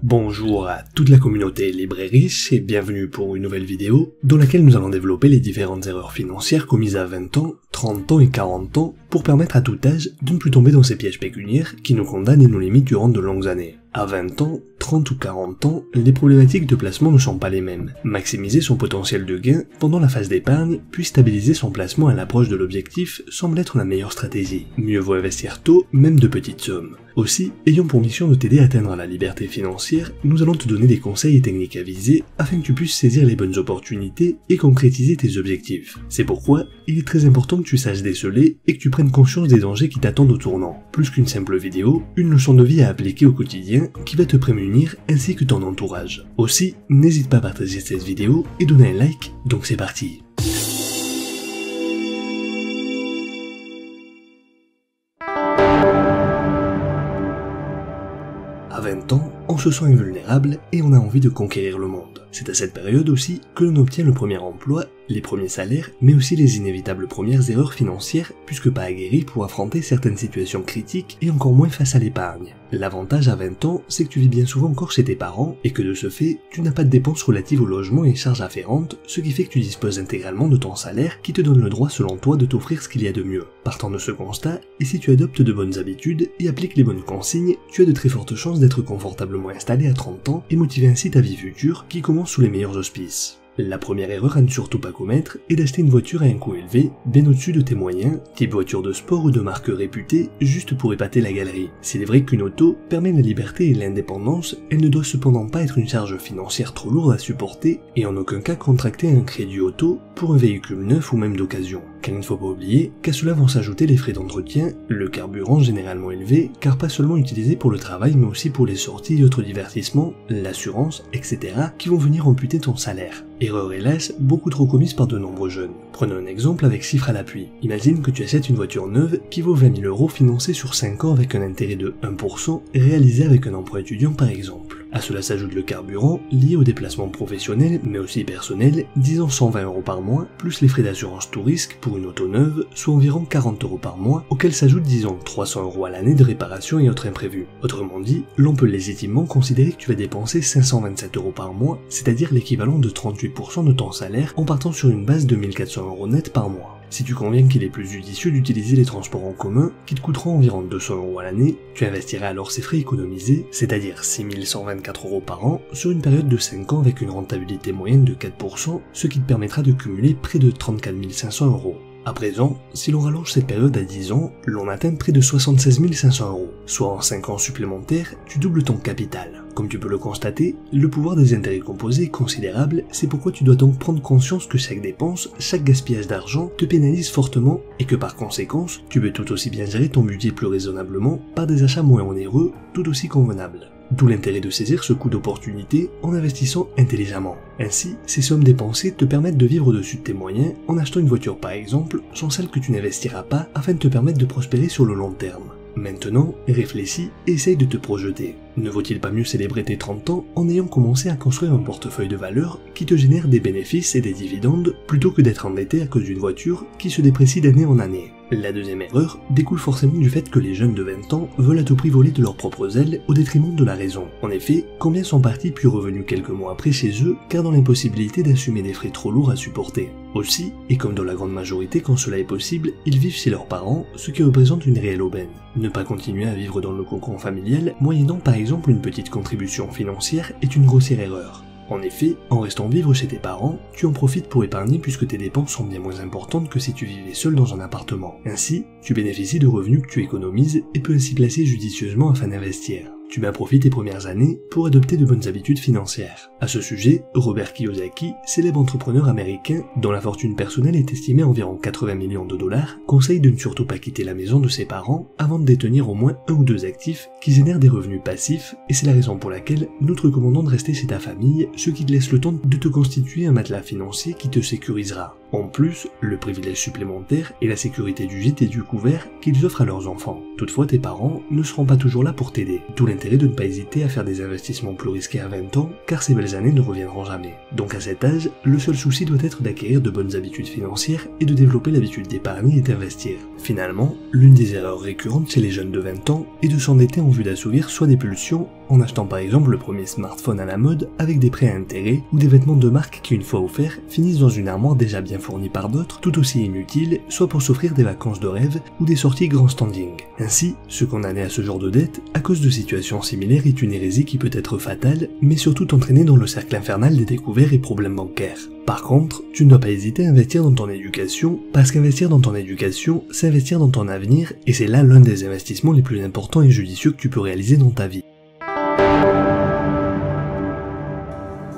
Bonjour à toute la communauté libre et riche et bienvenue pour une nouvelle vidéo dans laquelle nous allons développer les différentes erreurs financières commises à 20 ans, 30 ans et 40 ans pour permettre à tout âge de ne plus tomber dans ces pièges pécuniaires qui nous condamnent et nous limitent durant de longues années. À 20 ans, 30 ou 40 ans, les problématiques de placement ne sont pas les mêmes. Maximiser son potentiel de gain pendant la phase d'épargne, puis stabiliser son placement à l'approche de l'objectif semble être la meilleure stratégie. Mieux vaut investir tôt, même de petites sommes. Aussi, ayant pour mission de t'aider à atteindre la liberté financière, nous allons te donner des conseils et techniques avisés afin que tu puisses saisir les bonnes opportunités et concrétiser tes objectifs. C'est pourquoi il est très important que tu saches déceler et que tu prennes conscience des dangers qui t'attendent au tournant. Plus qu'une simple vidéo, une leçon de vie à appliquer au quotidien qui va te prémunir ainsi que ton entourage. Aussi, n'hésite pas à partager cette vidéo et donner un like, donc c'est parti. À 20 ans, on se sent invulnérable et on a envie de conquérir le monde. C'est à cette période aussi que l'on obtient le premier emploi, les premiers salaires, mais aussi les inévitables premières erreurs financières, puisque pas aguerri pour affronter certaines situations critiques et encore moins face à l'épargne. L'avantage à 20 ans, c'est que tu vis bien souvent encore chez tes parents et que de ce fait, tu n'as pas de dépenses relatives au logement et charges afférentes, ce qui fait que tu disposes intégralement de ton salaire qui te donne le droit selon toi de t'offrir ce qu'il y a de mieux. Partant de ce constat, et si tu adoptes de bonnes habitudes et appliques les bonnes consignes, tu as de très fortes chances d'être confortablement installé à 30 ans et motiver ainsi ta vie future qui commence sous les meilleurs auspices. La première erreur à ne surtout pas commettre est d'acheter une voiture à un coût élevé, bien au-dessus de tes moyens, type voiture de sport ou de marque réputée, juste pour épater la galerie. S'il est vrai qu'une auto permet la liberté et l'indépendance, elle ne doit cependant pas être une charge financière trop lourde à supporter et en aucun cas contracter un crédit auto pour un véhicule neuf ou même d'occasion. Car il ne faut pas oublier qu'à cela vont s'ajouter les frais d'entretien, le carburant généralement élevé, car pas seulement utilisé pour le travail mais aussi pour les sorties et autres divertissements, l'assurance, etc. qui vont venir amputer ton salaire. Erreur hélas, beaucoup trop commise par de nombreux jeunes. Prenons un exemple avec chiffres à l'appui. Imagine que tu achètes une voiture neuve qui vaut 20 000 € financée sur 5 ans avec un intérêt de 1% réalisé avec un emprunt étudiant par exemple. À cela s'ajoute le carburant lié aux déplacements professionnels mais aussi personnels, disons 120 € par mois, plus les frais d'assurance tout risque pour une auto neuve, soit environ 40 € par mois, auxquels s'ajoutent disons 300 € à l'année de réparation et autres imprévus. Autrement dit, l'on peut légitimement considérer que tu vas dépenser 527 € par mois, c'est-à-dire l'équivalent de 38% de ton salaire en partant sur une base de 1400 € net par mois. Si tu conviens qu'il est plus judicieux d'utiliser les transports en commun, qui te coûteront environ 200 € à l'année, tu investiras alors ces frais économisés, c'est-à-dire 6124 € par an, sur une période de 5 ans avec une rentabilité moyenne de 4%, ce qui te permettra de cumuler près de 34 500 €. À présent, si l'on rallonge cette période à 10 ans, l'on atteint près de 76 500 €, soit en 5 ans supplémentaires, tu doubles ton capital. Comme tu peux le constater, le pouvoir des intérêts composés est considérable, c'est pourquoi tu dois donc prendre conscience que chaque dépense, chaque gaspillage d'argent te pénalise fortement et que par conséquence, tu peux tout aussi bien gérer ton budget plus raisonnablement par des achats moins onéreux, tout aussi convenables. D'où l'intérêt de saisir ce coup d'opportunité en investissant intelligemment. Ainsi, ces sommes dépensées te permettent de vivre au-dessus de tes moyens en achetant une voiture par exemple, sans celle que tu n'investiras pas afin de te permettre de prospérer sur le long terme. Maintenant, réfléchis et essaye de te projeter. Ne vaut-il pas mieux célébrer tes 30 ans en ayant commencé à construire un portefeuille de valeurs qui te génère des bénéfices et des dividendes plutôt que d'être endetté à cause d'une voiture qui se déprécie d'année en année? La deuxième erreur découle forcément du fait que les jeunes de 20 ans veulent à tout prix voler de leurs propres ailes au détriment de la raison. En effet, combien sont partis puis revenus quelques mois après chez eux car dans l'impossibilité d'assumer des frais trop lourds à supporter. Aussi, et comme dans la grande majorité quand cela est possible, ils vivent chez leurs parents, ce qui représente une réelle aubaine. Ne pas continuer à vivre dans le cocon familial, moyennant par exemple une petite contribution financière, est une grossière erreur. En effet, en restant vivre chez tes parents, tu en profites pour épargner puisque tes dépenses sont bien moins importantes que si tu vivais seul dans un appartement. Ainsi, tu bénéficies de revenus que tu économises et peux ainsi placer judicieusement afin d'investir. Tu mets à profit tes premières années pour adopter de bonnes habitudes financières. À ce sujet, Robert Kiyosaki, célèbre entrepreneur américain dont la fortune personnelle est estimée à environ 80 millions de dollars, conseille de ne surtout pas quitter la maison de ses parents avant de détenir au moins un ou deux actifs qui génèrent des revenus passifs, et c'est la raison pour laquelle nous te recommandons de rester chez ta famille, ce qui te laisse le temps de te constituer un matelas financier qui te sécurisera. En plus, le privilège supplémentaire est la sécurité du gîte et du couvert qu'ils offrent à leurs enfants. Toutefois, tes parents ne seront pas toujours là pour t'aider, d'où l'intérêt intérêt de ne pas hésiter à faire des investissements plus risqués à 20 ans, car ces belles années ne reviendront jamais. Donc à cet âge, le seul souci doit être d'acquérir de bonnes habitudes financières et de développer l'habitude d'épargner et d'investir. Finalement, l'une des erreurs récurrentes chez les jeunes de 20 ans est de s'endetter en vue d'assouvir soit des pulsions, en achetant par exemple le premier smartphone à la mode avec des prêts à intérêt, ou des vêtements de marque qui une fois offerts finissent dans une armoire déjà bien fournie par d'autres, tout aussi inutiles, soit pour s'offrir des vacances de rêve ou des sorties grand standing. Ainsi, se condamner à ce genre de dette à cause de situations similaires est une hérésie qui peut être fatale, mais surtout t'entraîner dans le cercle infernal des découvertes et problèmes bancaires. Par contre, tu ne dois pas hésiter à investir dans ton éducation, parce qu'investir dans ton éducation, c'est investir dans ton avenir, et c'est là l'un des investissements les plus importants et judicieux que tu peux réaliser dans ta vie.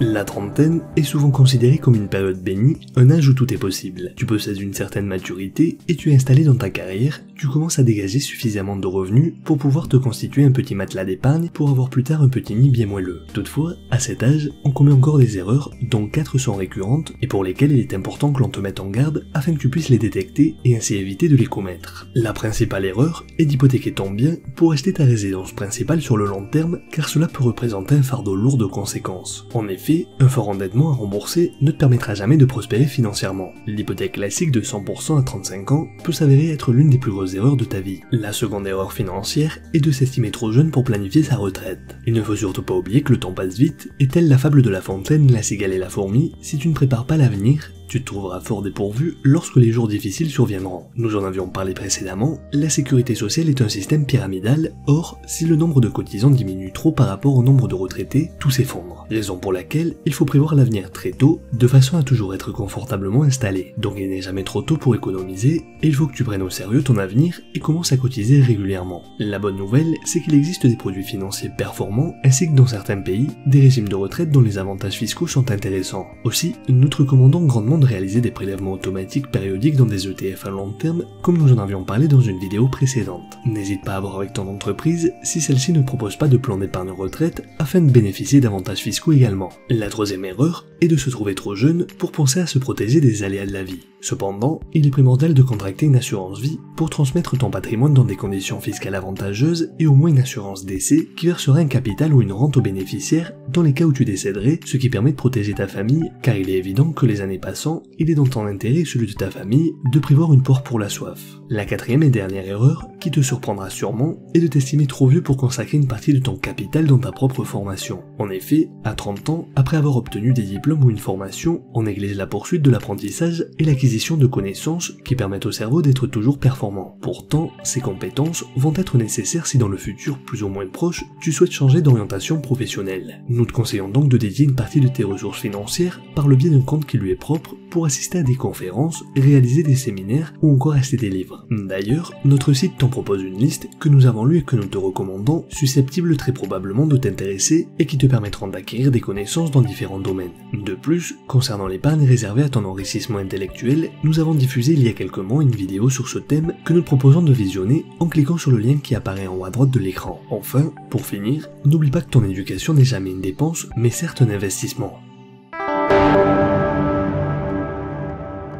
La trentaine est souvent considérée comme une période bénie, un âge où tout est possible. Tu possèdes une certaine maturité et tu es installé dans ta carrière, tu commences à dégager suffisamment de revenus pour pouvoir te constituer un petit matelas d'épargne pour avoir plus tard un petit nid bien moelleux. Toutefois, à cet âge, on commet encore des erreurs, dont 4 sont récurrentes et pour lesquelles il est important que l'on te mette en garde afin que tu puisses les détecter et ainsi éviter de les commettre. La principale erreur est d'hypothéquer ton bien pour acheter ta résidence principale sur le long terme, car cela peut représenter un fardeau lourd de conséquences. En effet, un fort endettement à rembourser ne te permettra jamais de prospérer financièrement. L'hypothèque classique de 100% à 35 ans peut s'avérer être l'une des plus grosses erreurs de ta vie. La seconde erreur financière est de s'estimer trop jeune pour planifier sa retraite. Il ne faut surtout pas oublier que le temps passe vite, et telle la fable de La Fontaine, la cigale et la fourmi, si tu ne prépares pas l'avenir, tu te trouveras fort dépourvu lorsque les jours difficiles surviendront. Nous en avions parlé précédemment, la sécurité sociale est un système pyramidal, or, si le nombre de cotisants diminue trop par rapport au nombre de retraités, tout s'effondre. Raison pour laquelle il faut prévoir l'avenir très tôt, de façon à toujours être confortablement installé. Donc il n'est jamais trop tôt pour économiser, et il faut que tu prennes au sérieux ton avenir et commences à cotiser régulièrement. La bonne nouvelle, c'est qu'il existe des produits financiers performants, ainsi que dans certains pays, des régimes de retraite dont les avantages fiscaux sont intéressants. Aussi, nous te recommandons grandement de réaliser des prélèvements automatiques périodiques dans des ETF à long terme, comme nous en avions parlé dans une vidéo précédente. N'hésite pas à voir avec ton entreprise si celle-ci ne propose pas de plan d'épargne retraite afin de bénéficier d'avantages fiscaux également. La troisième erreur est de se trouver trop jeune pour penser à se protéger des aléas de la vie. Cependant, il est primordial de contracter une assurance vie pour transmettre ton patrimoine dans des conditions fiscales avantageuses et au moins une assurance décès qui versera un capital ou une rente aux bénéficiaires dans les cas où tu décéderais, ce qui permet de protéger ta famille, car il est évident que les années passant, il est dans ton intérêt et celui de ta famille de prévoir une porte pour la soif. La quatrième et dernière erreur, qui te surprendra sûrement, est de t'estimer trop vieux pour consacrer une partie de ton capital dans ta propre formation. En effet, à 30 ans, après avoir obtenu des diplômes ou une formation, on néglige la poursuite de l'apprentissage et l'acquisition de connaissances qui permettent au cerveau d'être toujours performant. Pourtant, ces compétences vont être nécessaires si dans le futur plus ou moins proche, tu souhaites changer d'orientation professionnelle. Nous te conseillons donc de dédier une partie de tes ressources financières par le biais d'un compte qui lui est propre pour assister à des conférences, réaliser des séminaires ou encore acheter des livres. D'ailleurs, notre site t'en propose une liste que nous avons lue et que nous te recommandons, susceptibles très probablement de t'intéresser et qui te permettront d'acquérir des connaissances dans différents domaines. De plus, concernant l'épargne réservée à ton enrichissement intellectuel, nous avons diffusé il y a quelques mois une vidéo sur ce thème que nous te proposons de visionner en cliquant sur le lien qui apparaît en haut à droite de l'écran. Enfin, pour finir, n'oublie pas que ton éducation n'est jamais une dépense, mais certes un investissement.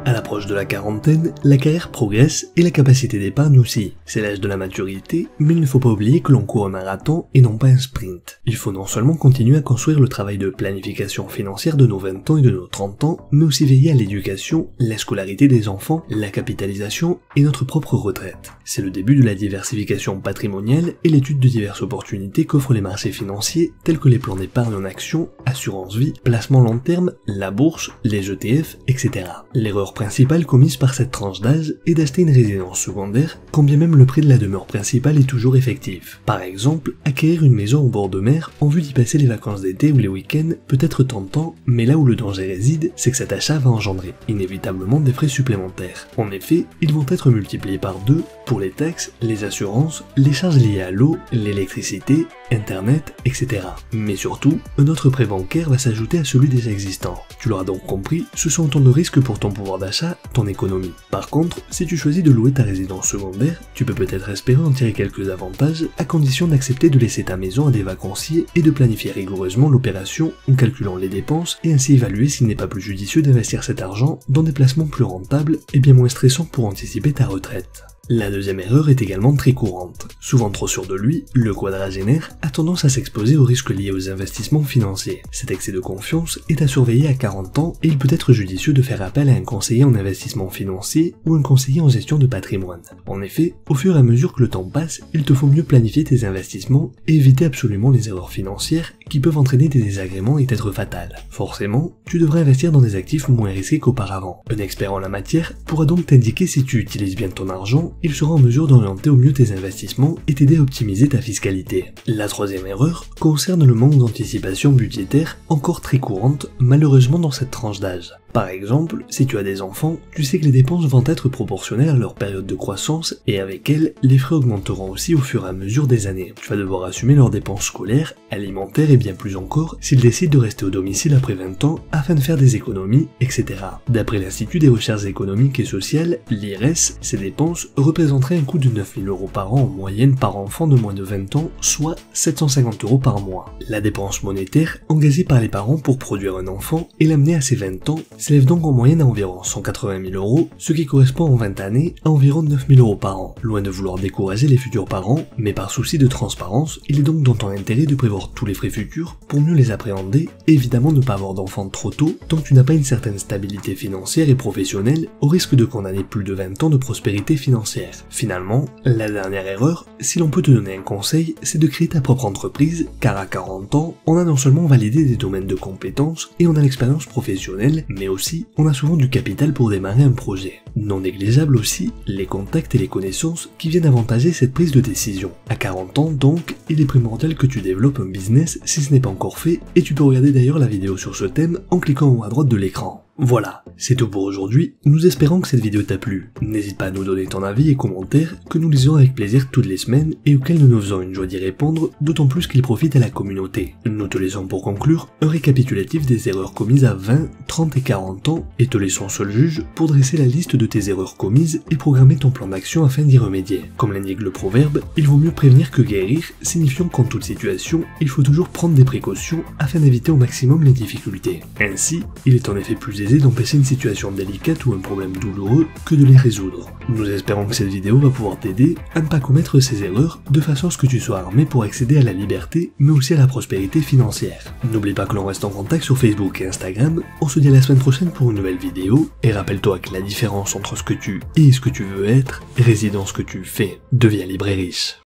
À l'approche de la quarantaine, la carrière progresse et la capacité d'épargne aussi. C'est l'âge de la maturité, mais il ne faut pas oublier que l'on court un marathon et non pas un sprint. Il faut non seulement continuer à construire le travail de planification financière de nos 20 ans et de nos 30 ans, mais aussi veiller à l'éducation, la scolarité des enfants, la capitalisation et notre propre retraite. C'est le début de la diversification patrimoniale et l'étude de diverses opportunités qu'offrent les marchés financiers tels que les plans d'épargne en actions, assurance vie, placement long terme, la bourse, les ETF, etc. L'erreur principale commise par cette tranche d'âge est d'acheter une résidence secondaire quand bien même le prix de la demeure principale est toujours effectif. Par exemple, acquérir une maison au bord de mer en vue d'y passer les vacances d'été ou les week-ends peut être tentant, mais là où le danger réside, c'est que cet achat va engendrer inévitablement des frais supplémentaires. En effet, ils vont être multipliés par 2 pour les taxes, les assurances, les charges liées à l'eau, l'électricité, internet, etc. Mais surtout, un autre prêt bancaire va s'ajouter à celui déjà existant. Tu l'auras donc compris, ce sont autant de risques pour ton pouvoir d'achat, ton économie. Par contre, si tu choisis de louer ta résidence secondaire, tu peux peut-être espérer en tirer quelques avantages à condition d'accepter de laisser ta maison à des vacanciers et de planifier rigoureusement l'opération en calculant les dépenses et ainsi évaluer s'il n'est pas plus judicieux d'investir cet argent dans des placements plus rentables et bien moins stressants pour anticiper ta retraite. La deuxième erreur est également très courante. Souvent trop sûr de lui, le quadragénaire a tendance à s'exposer aux risques liés aux investissements financiers. Cet excès de confiance est à surveiller à 40 ans et il peut être judicieux de faire appel à un conseiller en investissement financier ou un conseiller en gestion de patrimoine. En effet, au fur et à mesure que le temps passe, il te faut mieux planifier tes investissements et éviter absolument les erreurs financières qui peuvent entraîner des désagréments et être fatales. Forcément, tu devrais investir dans des actifs moins risqués qu'auparavant. Un expert en la matière pourra donc t'indiquer si tu utilises bien ton argent, il sera en mesure d'orienter au mieux tes investissements et t'aider à optimiser ta fiscalité. La troisième erreur concerne le manque d'anticipation budgétaire, encore très courante malheureusement dans cette tranche d'âge. Par exemple, si tu as des enfants, tu sais que les dépenses vont être proportionnelles à leur période de croissance et avec elles, les frais augmenteront aussi au fur et à mesure des années. Tu vas devoir assumer leurs dépenses scolaires, alimentaires et bien plus encore s'ils décident de rester au domicile après 20 ans afin de faire des économies, etc. D'après l'Institut des recherches économiques et sociales, l'IRES, ces dépenses représenteraient un coût de 9 000 € par an en moyenne par enfant de moins de 20 ans, soit 750 € par mois. La dépense monétaire engagée par les parents pour produire un enfant et l'amener à ses 20 ans s'élève donc en moyenne à environ 180 000 €, ce qui correspond en 20 années à environ 9 000 € par an. Loin de vouloir décourager les futurs parents, mais par souci de transparence, il est donc dans ton intérêt de prévoir tous les frais futurs pour mieux les appréhender et évidemment ne pas avoir d'enfants trop tôt tant que tu n'as pas une certaine stabilité financière et professionnelle au risque de condamner plus de 20 ans de prospérité financière. Finalement, la dernière erreur, si l'on peut te donner un conseil, c'est de créer ta propre entreprise car à 40 ans, on a non seulement validé des domaines de compétences et on a l'expérience professionnelle, mais aussi, on a souvent du capital pour démarrer un projet. Non négligeable aussi, les contacts et les connaissances qui viennent avantager cette prise de décision. À 40 ans donc, il est primordial que tu développes un business si ce n'est pas encore fait, et tu peux regarder d'ailleurs la vidéo sur ce thème en cliquant en haut à droite de l'écran. Voilà, c'est tout pour aujourd'hui, nous espérons que cette vidéo t'a plu. N'hésite pas à nous donner ton avis et commentaires que nous lisons avec plaisir toutes les semaines et auxquels nous nous faisons une joie d'y répondre, d'autant plus qu'ils profitent à la communauté. Nous te laissons pour conclure un récapitulatif des erreurs commises à 20, 30 et 40 ans et te laissons seul juge pour dresser la liste de tes erreurs commises et programmer ton plan d'action afin d'y remédier. Comme l'indique le proverbe, il vaut mieux prévenir que guérir, signifiant qu'en toute situation, il faut toujours prendre des précautions afin d'éviter au maximum les difficultés. Ainsi, il est en effet plus d'empêcher une situation délicate ou un problème douloureux que de les résoudre. Nous espérons que cette vidéo va pouvoir t'aider à ne pas commettre ces erreurs de façon à ce que tu sois armé pour accéder à la liberté mais aussi à la prospérité financière. N'oublie pas que l'on reste en contact sur Facebook et Instagram, on se dit à la semaine prochaine pour une nouvelle vidéo et rappelle-toi que la différence entre ce que tu es et ce que tu veux être réside dans ce que tu fais. Deviens libre et riche.